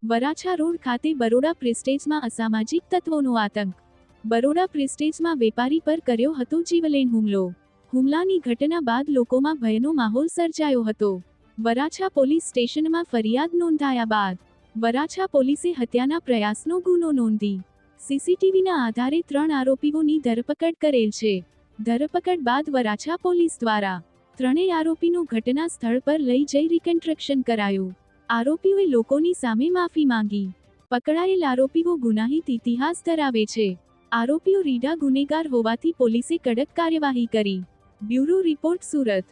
Varachha road ખાતે બરોડા પ્રેસ્ટેજમાં અસામાજિક તત્વોનો આતંક. બરોડા પ્રેસ્ટેજમાં વેપારી પર કર્યો હતો જીવલેણ હુમલો. હુમલાની ઘટના બાદ લોકોમાં ભયનો માહોલ સર્જાયો હતો. વરાછા પોલીસ સ્ટેશનમાં ફરિયાદ નોંધાયા બાદ વરાછા પોલીસે હત્યાના પ્રયાસનો ગુનો નોંધી સીસીટીવીના આધારે 3 આરોપીઓની ધરપકડ કરેલ છે. ધરપકડ બાદ વરાછા પોલીસ દ્વારા ત્રણેય આરોપીનું ઘટના સ્થળ પર લઈ જઈ રિકન્સ્ટ્રક્શન કરાયું. આરોપીઓએ લોકોની સામે માફી માંગી. પકડાયેલ આરોપીઓ ગુનાહિત ઇતિહાસ ધરાવે છે. આરોપીઓ રીઢા ગુનેગાર હોવાથી પોલીસે કડક કાર્યવાહી કરી. Bureau report, Surat.